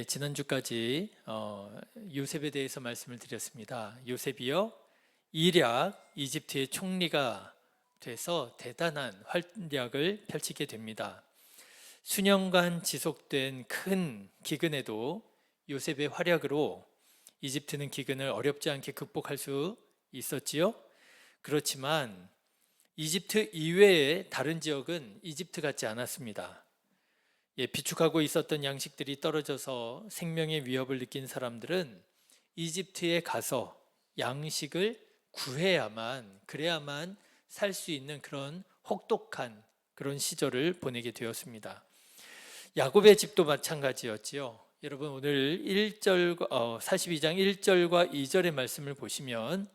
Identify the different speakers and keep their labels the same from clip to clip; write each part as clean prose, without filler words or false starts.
Speaker 1: 지난주까지 요셉에 대해서 말씀을 드렸습니다. 요셉이요, 일약 이집트의 총리가 돼서 대단한 활약을 펼치게 됩니다. 수년간 지속된 큰 기근에도 요셉의 활약으로 이집트는 기근을 어렵지 않게 극복할 수 있었지요. 그렇지만 이집트 이외의 다른 지역은 이집트 같지 않았습니다. 비축하고 있었던 양식들이 떨어져서 생명의 위협을 느낀 사람들은 이집트에 가서 양식을 그래야만 살 수 있는 그런 혹독한 그런 시절을 보내게 되었습니다. 야곱의 집도 마찬가지였지요. 여러분, 오늘 42장 1절과 2절의 말씀을 보시면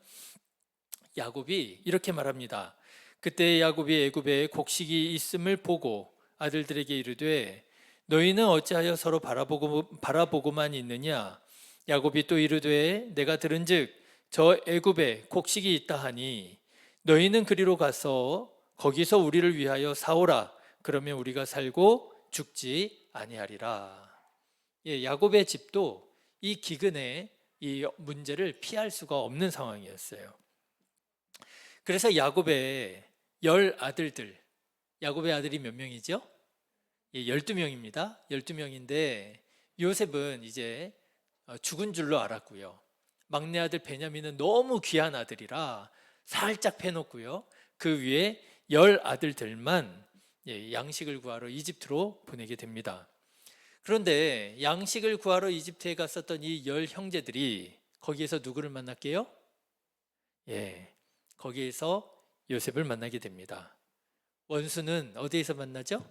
Speaker 1: 야곱이 이렇게 말합니다. 그때 야곱이 애굽에 곡식이 있음을 보고 아들들에게 이르되 너희는 어찌하여 서로 바라보고만 있느냐? 야곱이 또 이르되 내가 들은즉 저 애굽에 곡식이 있다 하니 너희는 그리로 가서 거기서 우리를 위하여 사오라. 그러면 우리가 살고 죽지 아니하리라. 야곱의 집도 이 기근의 이 문제를 피할 수가 없는 상황이었어요. 그래서 야곱의 10아들들, 야곱의 아들이 몇 명이죠? 12명입니다. 12명인데 요셉은 이제 죽은 줄로 알았고요. 막내 아들 베냐민은 너무 귀한 아들이라 살짝 패놓고요. 그 위에 10아들들만 양식을 구하러 이집트로 보내게 됩니다. 그런데 양식을 구하러 이집트에 갔었던 이 10형제들이 거기에서 누구를 만났게요? 거기에서 요셉을 만나게 됩니다. 원수는 어디에서 만나죠?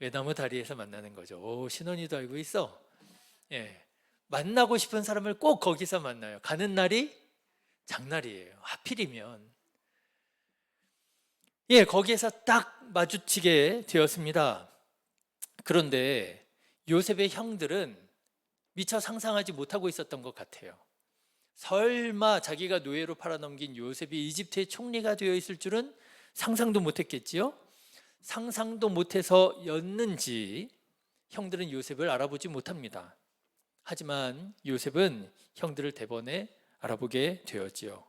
Speaker 1: 외나무 다리에서 만나는 거죠. 오, 신원이도 알고 있어. 만나고 싶은 사람을 꼭 거기서 만나요. 가는 날이 장날이에요. 하필이면. 거기에서 딱 마주치게 되었습니다. 그런데 요셉의 형들은 미처 상상하지 못하고 있었던 것 같아요. 설마 자기가 노예로 팔아넘긴 요셉이 이집트의 총리가 되어 있을 줄은 상상도 못했겠지요? 상상도 못해서였는지 형들은 요셉을 알아보지 못합니다. 하지만 요셉은 형들을 대번에 알아보게 되었지요.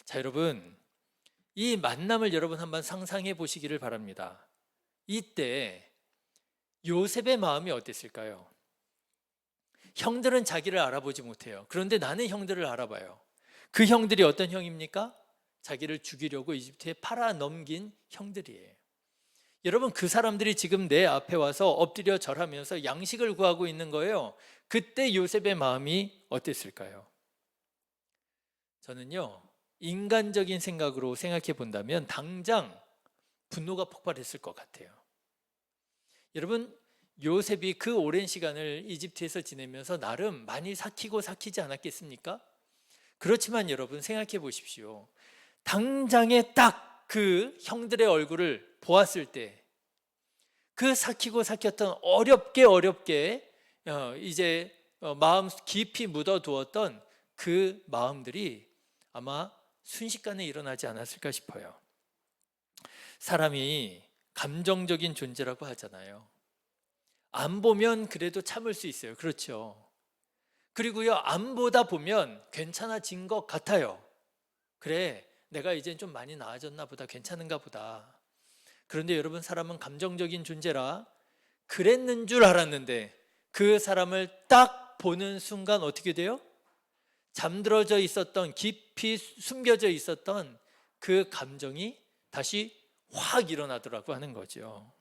Speaker 1: 자, 여러분, 이 만남을 여러분 한번 상상해 보시기를 바랍니다. 이때 요셉의 마음이 어땠을까요? 형들은 자기를 알아보지 못해요. 그런데 나는 형들을 알아봐요. 그 형들이 어떤 형입니까? 자기를 죽이려고 이집트에 팔아넘긴 형들이에요. 여러분, 그 사람들이 지금 내 앞에 와서 엎드려 절하면서 양식을 구하고 있는 거예요. 그때 요셉의 마음이 어땠을까요? 저는요, 인간적인 생각으로 생각해 본다면 당장 분노가 폭발했을 것 같아요. 여러분, 요셉이그 오랜 시간을 이집트에서 지내면서 나름 많이 삭히지 않았겠습니까? 그렇지만 여러분, 생각해 보십시오. 당장에 딱 그 형들의 얼굴을 보았을 때 그 삭혔던 어렵게 이제 마음 깊이 묻어두었던 그 마음들이 아마 순식간에 일어나지 않았을까 싶어요. 사람이 감정적인 존재라고 하잖아요. 안 보면 그래도 참을 수 있어요. 그렇죠. 그리고요, 안 보다 보면 괜찮아진 것 같아요. 그래, 내가 이젠 좀 많이 나아졌나 보다, 괜찮은가 보다. 그런데 여러분, 사람은 감정적인 존재라 그랬는 줄 알았는데 그 사람을 딱 보는 순간 어떻게 돼요? 잠들어져 있었던, 깊이 숨겨져 있었던 그 감정이 다시 확 일어나더라고 하는 거죠.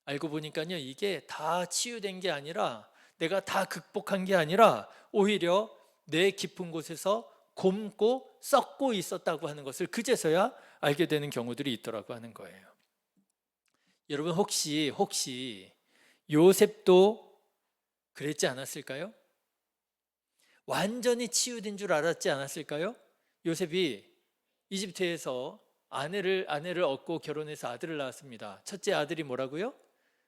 Speaker 1: 알고 보니까요, 이게 다 치유된 게 아니라, 내가 다 극복한 게 아니라 오히려 내 깊은 곳에서 곪고 썩고 있었다고 하는 것을 그제서야 알게 되는 경우들이 있더라고 하는 거예요. 여러분, 혹시 요셉도 그랬지 않았을까요? 완전히 치유된 줄 알았지 않았을까요? 요셉이 이집트에서 아내를 얻고 결혼해서 아들을 낳았습니다. 첫째 아들이 뭐라고요?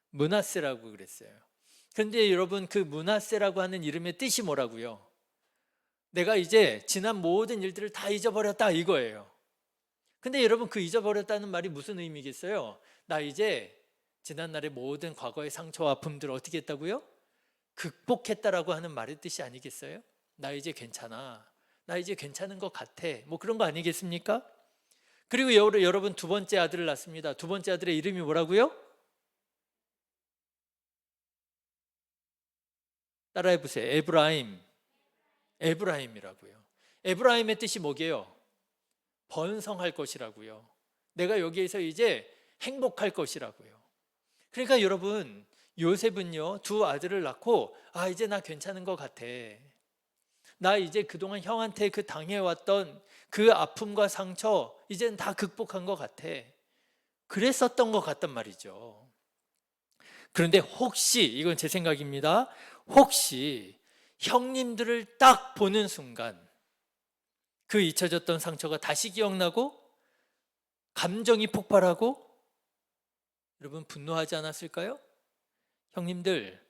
Speaker 1: 므낫세라고 그랬어요. 그런데 여러분, 그 므낫세라고 하는 이름의 뜻이 뭐라고요? 내가 이제 지난 모든 일들을 다 잊어버렸다, 이거예요. 근데 여러분, 그 잊어버렸다는 말이 무슨 의미겠어요? 나 이제 지난날의 모든 과거의 상처와 아픔들을 어떻게 했다고요? 극복했다라고 하는 말의 뜻이 아니겠어요? 나 이제 괜찮아. 나 이제 괜찮은 것 같아. 뭐 그런 거 아니겠습니까? 그리고 여러분 두 번째 아들을 낳습니다. 두 번째 아들의 이름이 뭐라고요? 따라해 보세요. 에브라임. 에브라임이라고요. 에브라임의 뜻이 뭐게요? 번성할 것이라고요. 내가 여기에서 이제 행복할 것이라고요. 그러니까 여러분, 요셉은요, 두 아들을 낳고 이제 나 괜찮은 것 같아. 나 이제 그동안 형한테 그 당해왔던 그 아픔과 상처 이제는 다 극복한 것 같아. 그랬었던 것 같단 말이죠. 그런데 혹시, 이건 제 생각입니다. 혹시 형님들을 딱 보는 순간 그 잊혀졌던 상처가 다시 기억나고 감정이 폭발하고 여러분 분노하지 않았을까요? 형님들,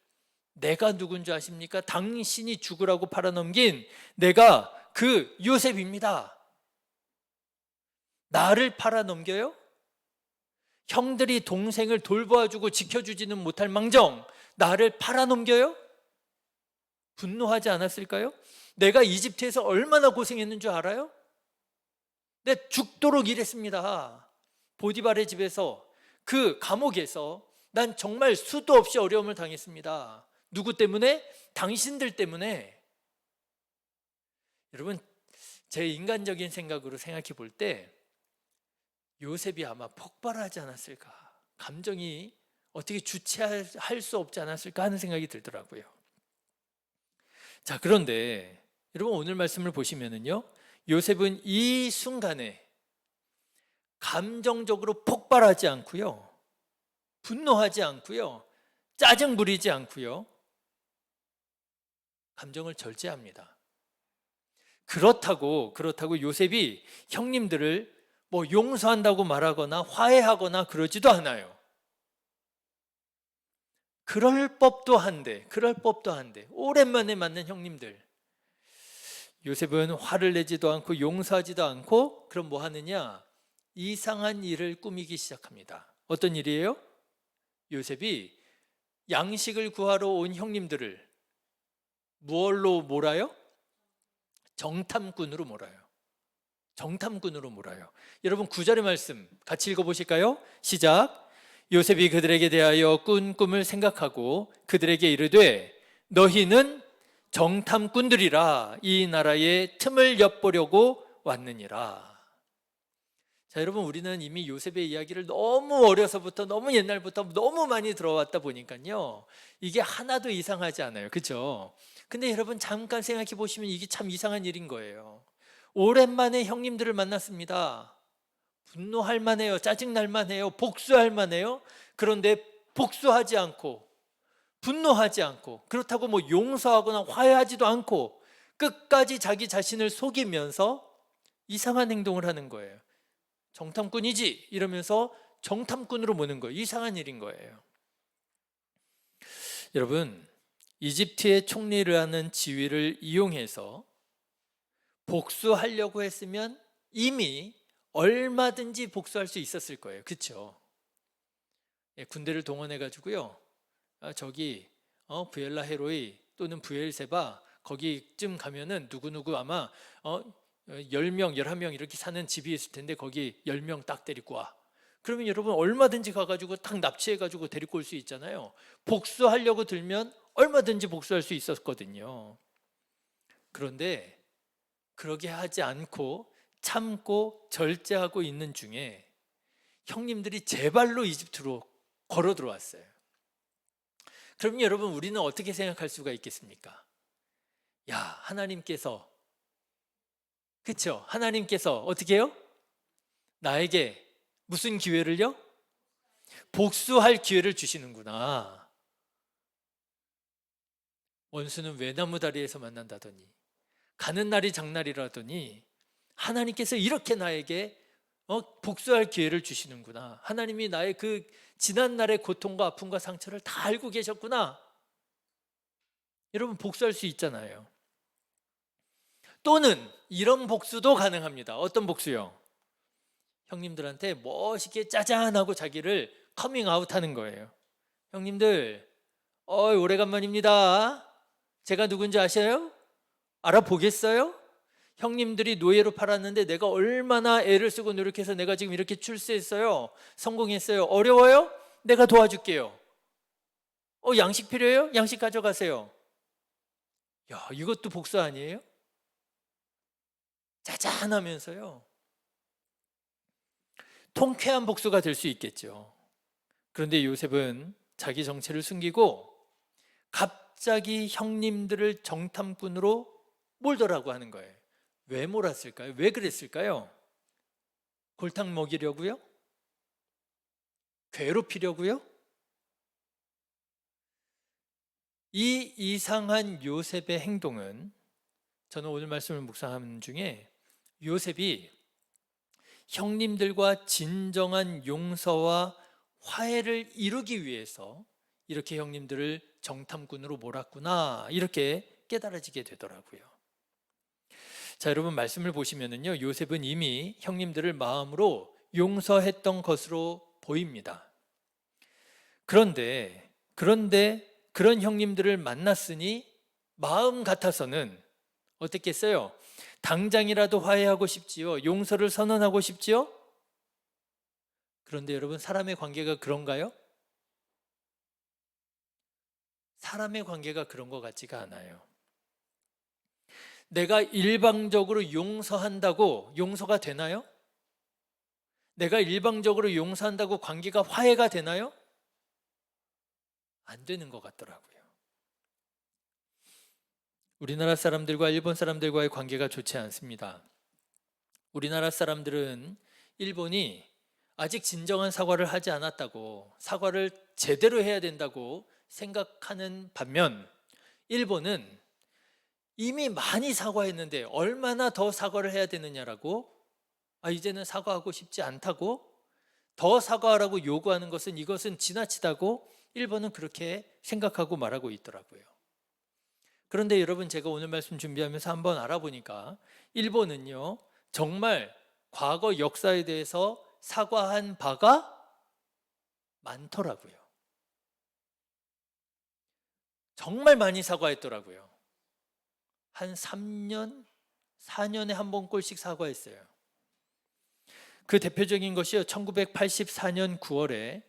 Speaker 1: 내가 누군지 아십니까? 당신이 죽으라고 팔아넘긴 내가 그 요셉입니다. 나를 팔아넘겨요? 형들이 동생을 돌봐주고 지켜주지는 못할 망정 나를 팔아넘겨요? 분노하지 않았을까요? 내가 이집트에서 얼마나 고생했는 줄 알아요? 내 죽도록 일했습니다. 보디발의 집에서 그 감옥에서 난 정말 수도 없이 어려움을 당했습니다. 누구 때문에? 당신들 때문에. 여러분, 제 인간적인 생각으로 생각해 볼 때 요셉이 아마 폭발하지 않았을까, 감정이 어떻게 주체할 수 없지 않았을까 하는 생각이 들더라고요. 자, 그런데 여러분 오늘 말씀을 보시면은요, 요셉은 이 순간에 감정적으로 폭발하지 않고요, 분노하지 않고요, 짜증 부리지 않고요, 감정을 절제합니다. 그렇다고 요셉이 형님들을 뭐 용서한다고 말하거나 화해하거나 그러지도 않아요. 그럴 법도 한데 오랜만에 만난 형님들, 요셉은 화를 내지도 않고 용서하지도 않고 그럼 뭐 하느냐? 이상한 일을 꾸미기 시작합니다. 어떤 일이에요? 요셉이 양식을 구하러 온 형님들을 무얼로 몰아요? 정탐꾼으로 몰아요. 정탐꾼으로 몰아요. 여러분 9절의 말씀 같이 읽어보실까요? 시작. 요셉이 그들에게 대하여 꾼 꿈을 생각하고 그들에게 이르되 너희는 정탐꾼들이라 이 나라의 틈을 엿보려고 왔느니라. 자, 여러분 우리는 이미 요셉의 이야기를 너무 어려서부터 너무 옛날부터 너무 많이 들어왔다 보니까요, 이게 하나도 이상하지 않아요. 그렇죠? 근데 여러분 잠깐 생각해 보시면 이게 참 이상한 일인 거예요. 오랜만에 형님들을 만났습니다. 분노할 만해요. 짜증날 만해요. 복수할 만해요. 그런데 복수하지 않고 분노하지 않고 그렇다고 뭐 용서하거나 화해하지도 않고 끝까지 자기 자신을 속이면서 이상한 행동을 하는 거예요. 정탐꾼이지 이러면서 정탐꾼으로 모는 거예요. 이상한 일인 거예요. 여러분, 이집트의 총리를 하는 지위를 이용해서 복수하려고 했으면 이미 얼마든지 복수할 수 있었을 거예요. 그렇죠? 군대를 동원해 가지고요, 저기 부엘라 헤로이 또는 부엘세바 거기쯤 가면은 누구누구 아마 10명 11명 이렇게 사는 집이 있을 텐데 거기 10명 딱 데리고 와. 그러면 여러분 얼마든지 가가지고 딱 납치해가지고 데리고 올 수 있잖아요. 복수하려고 들면 얼마든지 복수할 수 있었거든요. 그런데 그러게 하지 않고 참고 절제하고 있는 중에 형님들이 제 발로 이집트로 걸어 들어왔어요. 그럼 여러분 우리는 어떻게 생각할 수가 있겠습니까? 야, 하나님께서, 그렇죠? 하나님께서 어떻게 해요? 나에게 무슨 기회를요? 복수할 기회를 주시는구나. 원수는 외나무 다리에서 만난다더니 가는 날이 장날이라더니 하나님께서 이렇게 나에게 복수할 기회를 주시는구나. 하나님이 나의 그 지난날의 고통과 아픔과 상처를 다 알고 계셨구나. 여러분 복수할 수 있잖아요. 또는 이런 복수도 가능합니다. 어떤 복수요? 형님들한테 멋있게 짜잔하고 자기를 커밍아웃 하는 거예요. 형님들 오래간만입니다. 제가 누군지 아셔요? 알아보겠어요? 형님들이 노예로 팔았는데 내가 얼마나 애를 쓰고 노력해서 내가 지금 이렇게 출세했어요. 성공했어요. 어려워요? 내가 도와줄게요. 양식 필요해요? 양식 가져가세요. 야, 이것도 복수 아니에요? 짜잔하면서요. 통쾌한 복수가 될 수 있겠죠. 그런데 요셉은 자기 정체를 숨기고 갑자기 형님들을 정탐꾼으로 몰더라고 하는 거예요. 왜 몰았을까요? 왜 그랬을까요? 골탕 먹이려고요? 괴롭히려고요? 이 이상한 요셉의 행동은 저는 오늘 말씀을 묵상하는 중에 요셉이 형님들과 진정한 용서와 화해를 이루기 위해서 이렇게 형님들을 정탐꾼으로 몰았구나, 이렇게 깨달아지게 되더라고요. 자, 여러분 말씀을 보시면은요, 요셉은 이미 형님들을 마음으로 용서했던 것으로 보입니다. 그런데 그런 형님들을 만났으니 마음 같아서는 어떻겠어요? 당장이라도 화해하고 싶지요. 용서를 선언하고 싶지요. 그런데 여러분, 사람의 관계가 그런가요? 사람의 관계가 그런 것 같지가 않아요. 내가 일방적으로 용서한다고 용서가 되나요? 내가 일방적으로 용서한다고 관계가 화해가 되나요? 안 되는 것 같더라고요. 우리나라 사람들과 일본 사람들과의 관계가 좋지 않습니다. 우리나라 사람들은 일본이 아직 진정한 사과를 하지 않았다고, 사과를 제대로 해야 된다고 생각하는 반면, 일본은 이미 많이 사과했는데 얼마나 더 사과를 해야 되느냐라고, 이제는 사과하고 싶지 않다고, 더 사과하라고 요구하는 것은 이것은 지나치다고 일본은 그렇게 생각하고 말하고 있더라고요. 그런데 여러분, 제가 오늘 말씀 준비하면서 한번 알아보니까 일본은요, 정말 과거 역사에 대해서 사과한 바가 많더라고요. 정말 많이 사과했더라고요. 한 3년, 4년에 한 번꼴씩 사과했어요. 그 대표적인 것이요, 1984년 9월에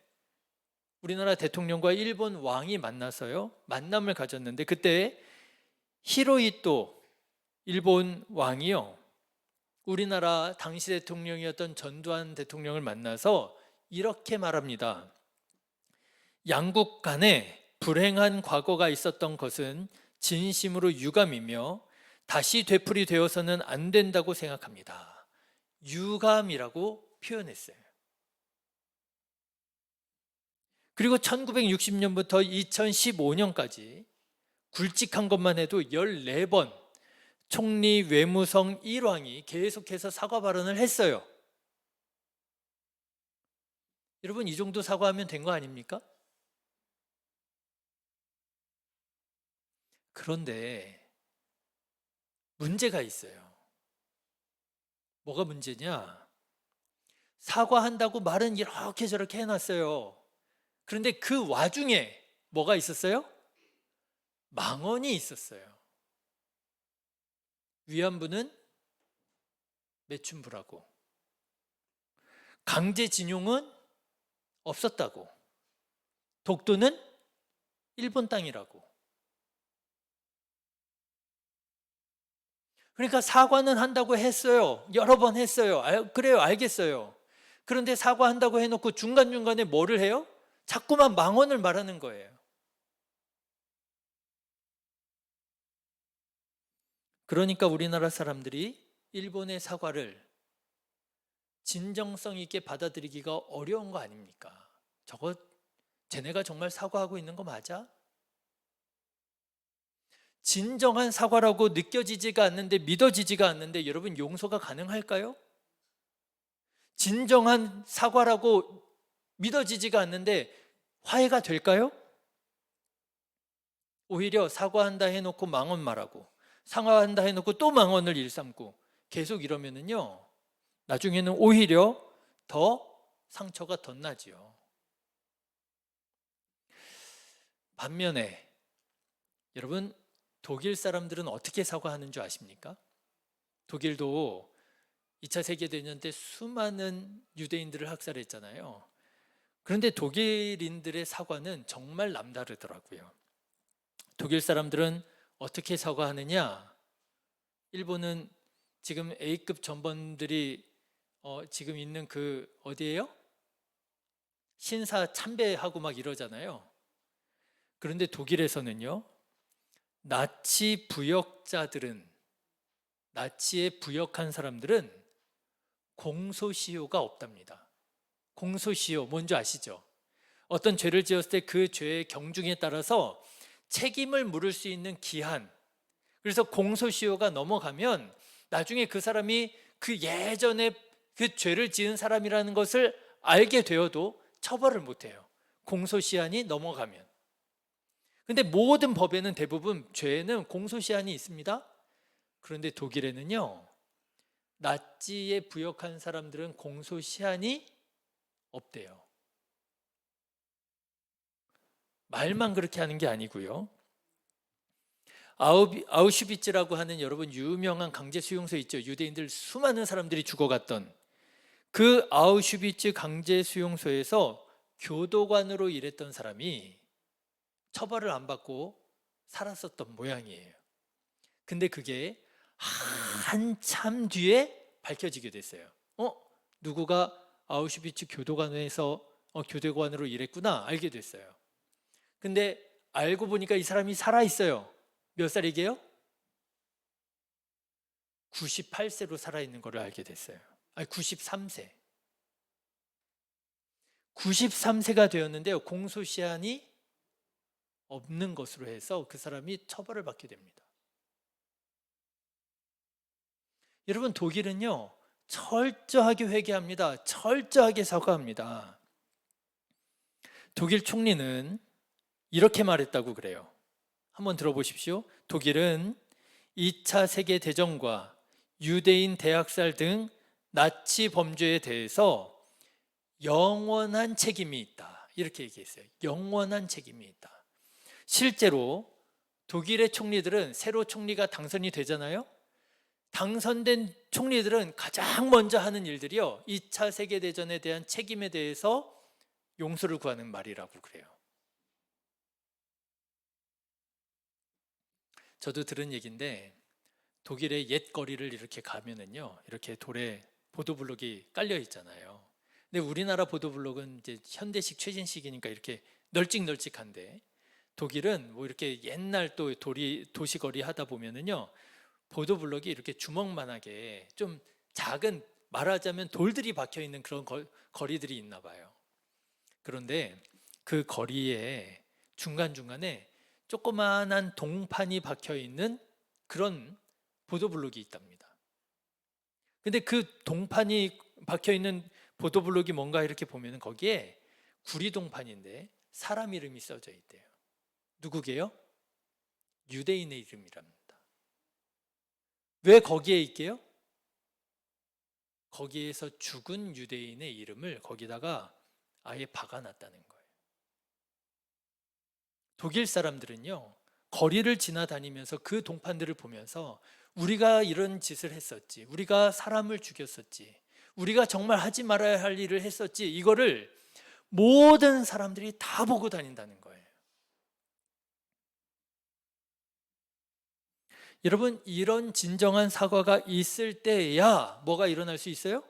Speaker 1: 우리나라 대통령과 일본 왕이 만나서요, 만남을 가졌는데, 그때 히로히토 일본 왕이요, 우리나라 당시 대통령이었던 전두환 대통령을 만나서 이렇게 말합니다. 양국 간에 불행한 과거가 있었던 것은 진심으로 유감이며 다시 되풀이되어서는 안 된다고 생각합니다. 유감이라고 표현했어요. 그리고 1960년부터 2015년까지 굵직한 것만 해도 14번 총리 외무성 1왕이 계속해서 사과 발언을 했어요. 여러분, 이 정도 사과하면 된 거 아닙니까? 그런데 문제가 있어요. 뭐가 문제냐? 사과한다고 말은 이렇게 저렇게 해놨어요. 그런데 그 와중에 뭐가 있었어요? 망언이 있었어요. 위안부는 매춘부라고, 강제징용은 없었다고, 독도는 일본 땅이라고. 그러니까 사과는 한다고 했어요. 여러 번 했어요. 그래요, 알겠어요. 그런데 사과한다고 해놓고 중간중간에 뭐를 해요? 자꾸만 망언을 말하는 거예요. 그러니까 우리나라 사람들이 일본의 사과를 진정성 있게 받아들이기가 어려운 거 아닙니까? 저거 쟤네가 정말 사과하고 있는 거 맞아? 진정한 사과라고 느껴지지가 않는데, 믿어지지가 않는데, 여러분, 용서가 가능할까요? 진정한 사과라고 믿어지지가 않는데 화해가 될까요? 오히려 사과한다 해놓고 망언 말하고, 사과한다 해놓고 또 망언을 일삼고, 계속 이러면은요, 나중에는 오히려 더 상처가 덧나지요. 반면에 여러분, 독일 사람들은 어떻게 사과하는 줄 아십니까? 독일도 2차 세계대전 때 수많은 유대인들을 학살했잖아요. 그런데 독일인들의 사과는 정말 남다르더라고요. 독일 사람들은 어떻게 사과하느냐? 일본은 지금 A급 전범들이 지금 있는 그 어디예요? 신사 참배하고 막 이러잖아요. 그런데 독일에서는요, 나치 부역자들은, 나치에 부역한 사람들은 공소시효가 없답니다. 공소시효 뭔지 아시죠? 어떤 죄를 지었을 때 그 죄의 경중에 따라서 책임을 물을 수 있는 기한, 그래서 공소시효가 넘어가면 나중에 그 사람이 그 예전에 그 죄를 지은 사람이라는 것을 알게 되어도 처벌을 못해요. 공소시한이 넘어가면. 근데 모든 법에는 대부분 죄에는 공소시한이 있습니다. 그런데 독일에는요, 나치에 부역한 사람들은 공소시한이 없대요. 말만 그렇게 하는 게 아니고요. 아우슈비츠라고 하는 여러분 유명한 강제 수용소 있죠. 유대인들 수많은 사람들이 죽어갔던 그 아우슈비츠 강제 수용소에서 교도관으로 일했던 사람이 처벌을 안 받고 살았었던 모양이에요. 근데 그게 한참 뒤에 밝혀지게 됐어요. 누구가 아우슈비츠 교도관에서 교도관으로 일했구나 알게 됐어요. 근데 알고 보니까 이 사람이 살아있어요. 몇 살이게요? 98세로 살아있는 것을 알게 됐어요. 아니, 93세. 93세가 되었는데요. 공소시한이 없는 것으로 해서 그 사람이 처벌을 받게 됩니다. 여러분, 독일은요, 철저하게 회개합니다. 철저하게 사과합니다. 독일 총리는 이렇게 말했다고 그래요. 한번 들어보십시오. 독일은 2차 세계대전과 유대인 대학살 등 나치 범죄에 대해서 영원한 책임이 있다. 이렇게 얘기했어요. 영원한 책임이 있다. 실제로 독일의 총리들은 새로 총리가 당선이 되잖아요. 당선된 총리들은 가장 먼저 하는 일들이요, 2차 세계대전에 대한 책임에 대해서 용서를 구하는 말이라고 그래요. 저도 들은 얘기인데 독일의 옛 거리를 이렇게 가면은요, 이렇게 돌에 보도블록이 깔려 있잖아요. 근데 우리나라 보도블록은 이제 현대식 최신식이니까 이렇게 널찍널찍한데 독일은 뭐 이렇게 옛날 또 도시거리 하다 보면은요, 보도블록이 이렇게 주먹만하게 좀 작은, 말하자면 돌들이 박혀 있는 그런 거리들이 있나 봐요. 그런데 그 거리에 중간중간에 조그마한 동판이 박혀 있는 그런 보도블록이 있답니다. 근데 그 동판이 박혀 있는 보도블록이 뭔가 이렇게 보면 거기에 구리동판인데 사람 이름이 써져 있대요. 누구게요? 유대인의 이름이랍니다. 왜 거기에 있게요? 거기에서 죽은 유대인의 이름을 거기다가 아예 박아놨다는 거예요. 독일 사람들은요, 거리를 지나다니면서 그 동판들을 보면서 우리가 이런 짓을 했었지, 우리가 사람을 죽였었지, 우리가 정말 하지 말아야 할 일을 했었지, 이거를 모든 사람들이 다 보고 다닌다는 거예요. 여러분, 이런 진정한 사과가 있을 때야 뭐가 일어날 수 있어요?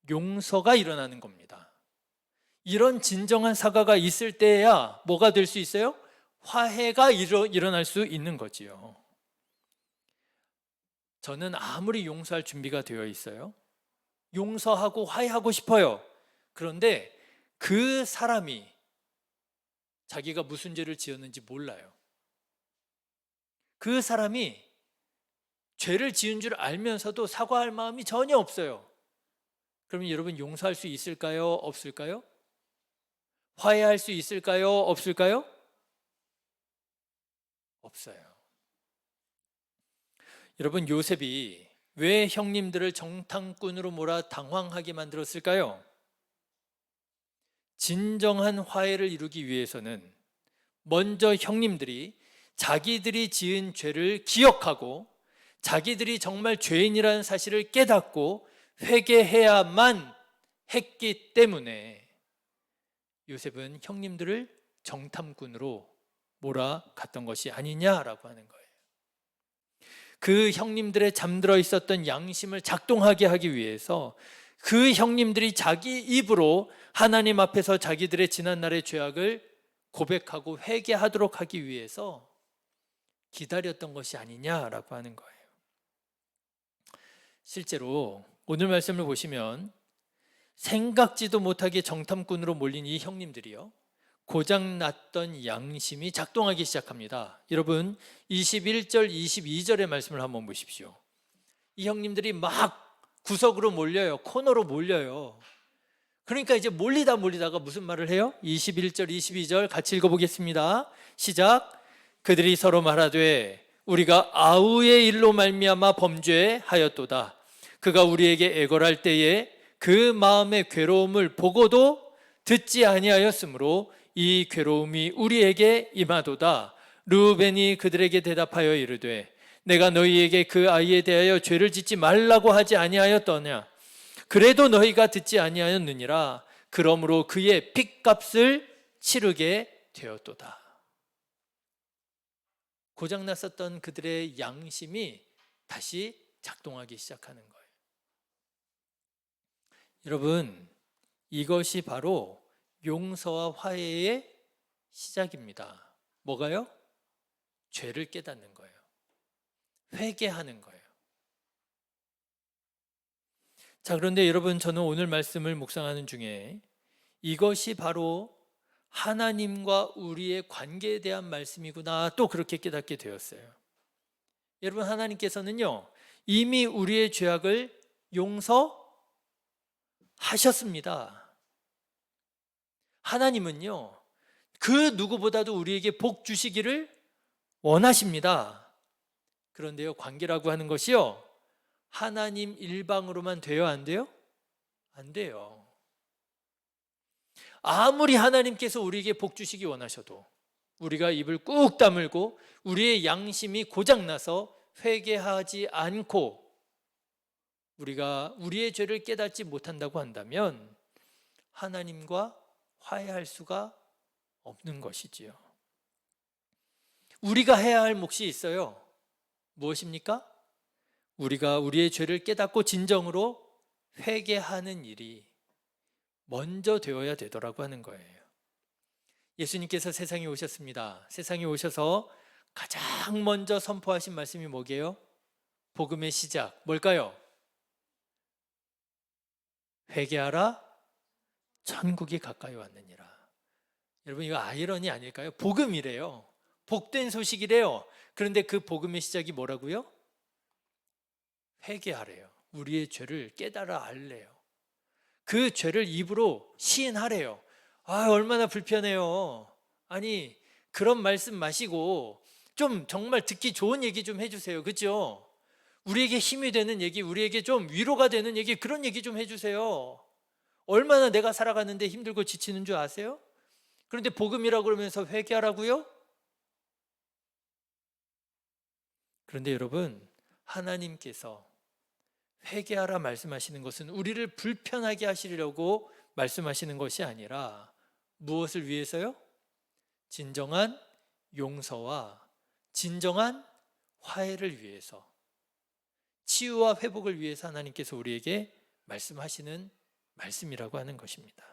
Speaker 1: 용서가 일어나는 겁니다. 이런 진정한 사과가 있을 때야 뭐가 될 수 있어요? 화해가 일어날 수 있는 거지요. 저는 아무리 용서할 준비가 되어 있어요, 용서하고 화해하고 싶어요. 그런데 그 사람이 자기가 무슨 죄를 지었는지 몰라요. 그 사람이 죄를 지은 줄 알면서도 사과할 마음이 전혀 없어요. 그러면 여러분, 용서할 수 있을까요? 없을까요? 화해할 수 있을까요? 없을까요? 없어요. 여러분, 요셉이 왜 형님들을 정탐꾼으로 몰아 당황하게 만들었을까요? 진정한 화해를 이루기 위해서는 먼저 형님들이 자기들이 지은 죄를 기억하고 자기들이 정말 죄인이라는 사실을 깨닫고 회개해야만 했기 때문에 요셉은 형님들을 정탐꾼으로 몰아갔던 것이 아니냐라고 하는 거예요. 그 형님들의 잠들어 있었던 양심을 작동하게 하기 위해서 그 형님들이 자기 입으로 하나님 앞에서 자기들의 지난날의 죄악을 고백하고 회개하도록 하기 위해서 기다렸던 것이 아니냐라고 하는 거예요. 실제로 오늘 말씀을 보시면 생각지도 못하게 정탐꾼으로 몰린 이 형님들이요, 고장났던 양심이 작동하기 시작합니다. 여러분 21절 22절의 말씀을 한번 보십시오. 이 형님들이 막 구석으로 몰려요. 코너로 몰려요. 그러니까 이제 몰리다가 무슨 말을 해요? 21절 22절 같이 읽어보겠습니다. 시작. 그들이 서로 말하되 우리가 아우의 일로 말미암아 범죄하였도다. 그가 우리에게 애걸할 때에 그 마음의 괴로움을 보고도 듣지 아니하였으므로 이 괴로움이 우리에게 임하도다. 르우벤이 그들에게 대답하여 이르되 내가 너희에게 그 아이에 대하여 죄를 짓지 말라고 하지 아니하였더냐. 그래도 너희가 듣지 아니하였느니라. 그러므로 그의 핏값을 치르게 되었도다. 고장났었던 그들의 양심이 다시 작동하기 시작하는 거예요. 여러분, 이것이 바로 용서와 화해의 시작입니다. 뭐가요? 죄를 깨닫는 거예요. 회개하는 거예요. 자, 그런데 여러분, 저는 오늘 말씀을 묵상하는 중에 이것이 바로 하나님과 우리의 관계에 대한 말씀이구나 또 그렇게 깨닫게 되었어요. 여러분, 하나님께서는요 이미 우리의 죄악을 용서하셨습니다. 하나님은요 그 누구보다도 우리에게 복 주시기를 원하십니다. 그런데요, 관계라고 하는 것이요 하나님 일방으로만 돼요, 안 돼요? 안 돼요. 아무리 하나님께서 우리에게 복 주시기 원하셔도 우리가 입을 꾹 다물고 우리의 양심이 고장나서 회개하지 않고 우리가 우리의 죄를 깨닫지 못한다고 한다면 하나님과 화해할 수가 없는 것이지요. 우리가 해야 할 몫이 있어요. 무엇입니까? 우리가 우리의 죄를 깨닫고 진정으로 회개하는 일이 먼저 되어야 되더라고 하는 거예요. 예수님께서 세상에 오셨습니다. 세상에 오셔서 가장 먼저 선포하신 말씀이 뭐게요? 복음의 시작 뭘까요? 회개하라, 천국이 가까이 왔느니라. 여러분, 이거 아이러니 아닐까요? 복음이래요. 복된 소식이래요. 그런데 그 복음의 시작이 뭐라고요? 회개하래요. 우리의 죄를 깨달아 알래요. 그 죄를 입으로 시인하래요. 아, 얼마나 불편해요. 아니, 그런 말씀 마시고 좀 정말 듣기 좋은 얘기 좀 해주세요. 그렇죠? 우리에게 힘이 되는 얘기, 우리에게 좀 위로가 되는 얘기, 그런 얘기 좀 해주세요. 얼마나 내가 살아가는데 힘들고 지치는 줄 아세요? 그런데 복음이라고 그러면서 회개하라고요? 그런데 여러분, 하나님께서 회개하라 말씀하시는 것은 우리를 불편하게 하시려고 말씀하시는 것이 아니라 무엇을 위해서요? 진정한 용서와 진정한 화해를 위해서, 치유와 회복을 위해서 하나님께서 우리에게 말씀하시는 말씀이라고 하는 것입니다.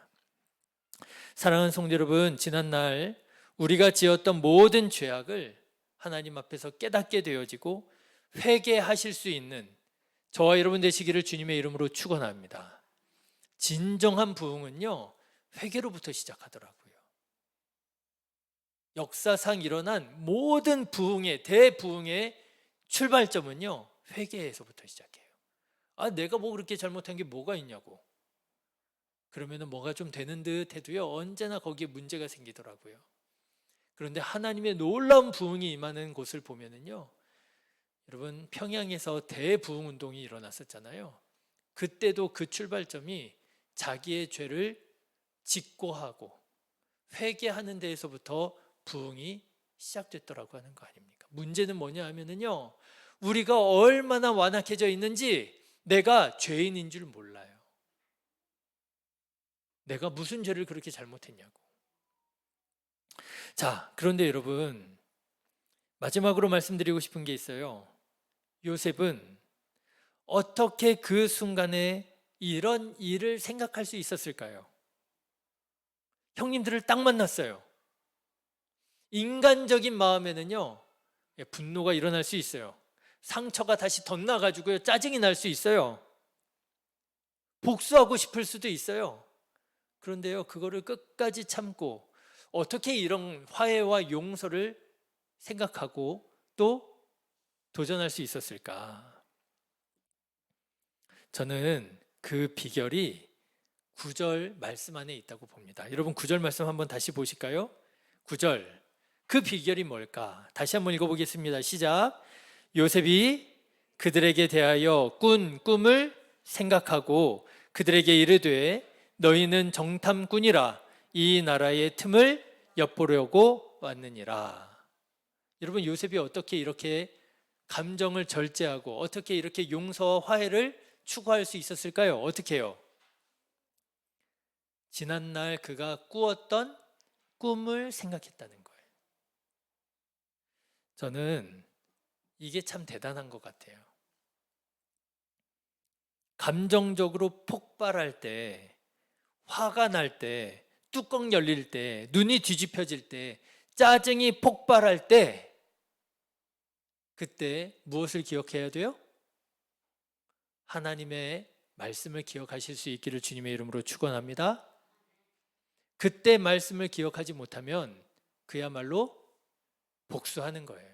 Speaker 1: 사랑하는 성도 여러분, 지난날 우리가 지었던 모든 죄악을 하나님 앞에서 깨닫게 되어지고 회개하실 수 있는 저와 여러분 되시기를 주님의 이름으로 축원합니다. 진정한 부흥은요 회개로부터 시작하더라고요. 역사상 일어난 모든 부흥의 대부흥의 출발점은요 회개에서부터 시작해요. 아, 내가 뭐 그렇게 잘못한 게 뭐가 있냐고. 그러면은 뭐가 좀 되는 듯 해도요 언제나 거기에 문제가 생기더라고요. 그런데 하나님의 놀라운 부흥이 임하는 곳을 보면은요, 여러분 평양에서 대부흥 운동이 일어났었잖아요. 그때도 그 출발점이 자기의 죄를 직고하고 회개하는 데에서부터 부흥이 시작됐더라고 하는 거 아닙니까? 문제는 뭐냐 하면은요, 우리가 얼마나 완악해져 있는지 내가 죄인인 줄 몰라요. 내가 무슨 죄를 그렇게 잘못했냐고. 자, 그런데 여러분, 마지막으로 말씀드리고 싶은 게 있어요. 요셉은 어떻게 그 순간에 이런 일을 생각할 수 있었을까요? 형님들을 딱 만났어요. 인간적인 마음에는요, 분노가 일어날 수 있어요. 상처가 다시 덧나가지고요, 짜증이 날 수 있어요. 복수하고 싶을 수도 있어요. 그런데요, 그거를 끝까지 참고 어떻게 이런 화해와 용서를 생각하고 또 도전할 수 있었을까? 저는 그 비결이 9절 말씀 안에 있다고 봅니다. 여러분 9절 말씀 한번 다시 보실까요? 9절. 그 비결이 뭘까? 다시 한번 읽어보겠습니다. 시작. 요셉이 그들에게 대하여 꾼 꿈을 생각하고 그들에게 이르되 너희는 정탐꾼이라 이 나라의 틈을 엿보려고 왔느니라. 여러분 요셉이 어떻게 이렇게 감정을 절제하고 어떻게 이렇게 용서와 화해를 추구할 수 있었을까요? 어떻게 해요? 지난날 그가 꾸었던 꿈을 생각했다는 거예요. 저는 이게 참 대단한 것 같아요. 감정적으로 폭발할 때, 화가 날 때, 뚜껑 열릴 때, 눈이 뒤집혀질 때, 짜증이 폭발할 때, 그때 무엇을 기억해야 돼요? 하나님의 말씀을 기억하실 수 있기를 주님의 이름으로 축원합니다. 그때 말씀을 기억하지 못하면 그야말로 복수하는 거예요.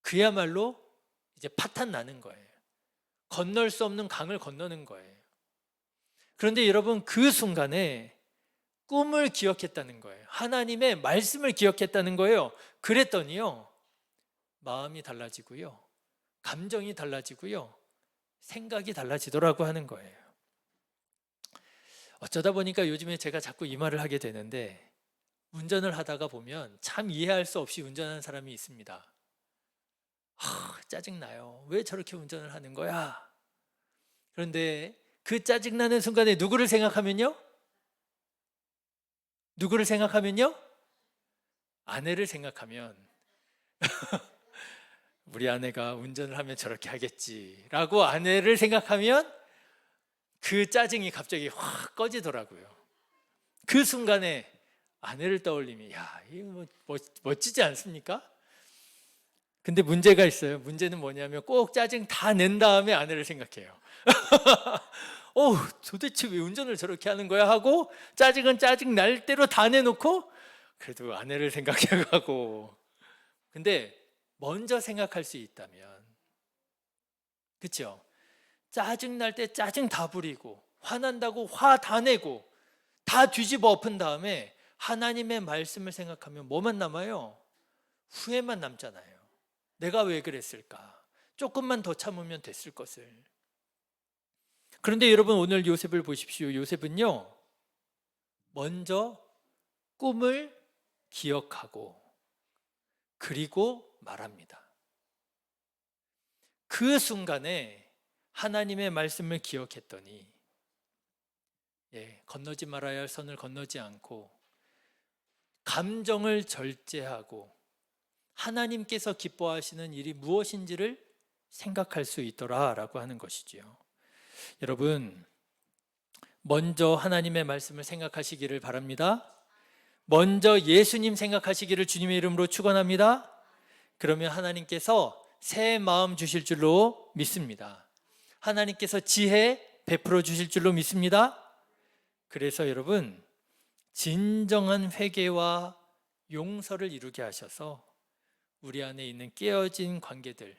Speaker 1: 그야말로 이제 파탄 나는 거예요. 건널 수 없는 강을 건너는 거예요. 그런데 여러분 그 순간에 꿈을 기억했다는 거예요. 하나님의 말씀을 기억했다는 거예요. 그랬더니요, 마음이 달라지고요, 감정이 달라지고요, 생각이 달라지더라고 하는 거예요. 어쩌다 보니까 요즘에 제가 자꾸 이 말을 하게 되는데, 운전을 하다가 보면 참 이해할 수 없이 운전하는 사람이 있습니다. 짜증나요. 왜 저렇게 운전을 하는 거야? 그런데 그 짜증나는 순간에 누구를 생각하면요? 누구를 생각하면요? 아내를 생각하면 우리 아내가 운전을 하면 저렇게 하겠지라고 아내를 생각하면 그 짜증이 갑자기 확 꺼지더라고요. 그 순간에 아내를 떠올리면 야, 이거 멋지지 않습니까? 근데 문제가 있어요. 문제는 뭐냐면 꼭 짜증 다 낸 다음에 아내를 생각해요. 도대체 왜 운전을 저렇게 하는 거야 하고 짜증은 짜증 날 대로 다 내놓고 그래도 아내를 생각해가고. 근데 먼저 생각할 수 있다면, 그렇죠? 짜증 날 때 짜증 다 부리고 화난다고 화 다 내고 다 뒤집어 엎은 다음에 하나님의 말씀을 생각하면 뭐만 남아요? 후회만 남잖아요. 내가 왜 그랬을까? 조금만 더 참으면 됐을 것을. 그런데 여러분 오늘 요셉을 보십시오. 요셉은요, 먼저 꿈을 기억하고 그리고 말합니다. 그 순간에 하나님의 말씀을 기억했더니 건너지 말아야 할 선을 건너지 않고 감정을 절제하고 하나님께서 기뻐하시는 일이 무엇인지를 생각할 수 있더라라고 하는 것이지요. 여러분, 먼저 하나님의 말씀을 생각하시기를 바랍니다. 먼저 예수님 생각하시기를 주님의 이름으로 축원합니다. 그러면 하나님께서 새 마음 주실 줄로 믿습니다. 하나님께서 지혜 베풀어 주실 줄로 믿습니다. 그래서 여러분, 진정한 회개와 용서를 이루게 하셔서 우리 안에 있는 깨어진 관계들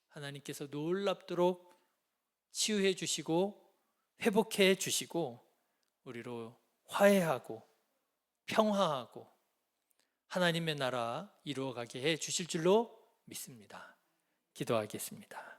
Speaker 1: 하나님께서 놀랍도록 치유해 주시고 회복해 주시고 우리로 화해하고 평화하고 하나님의 나라 이루어가게 해 주실 줄로 믿습니다. 기도하겠습니다.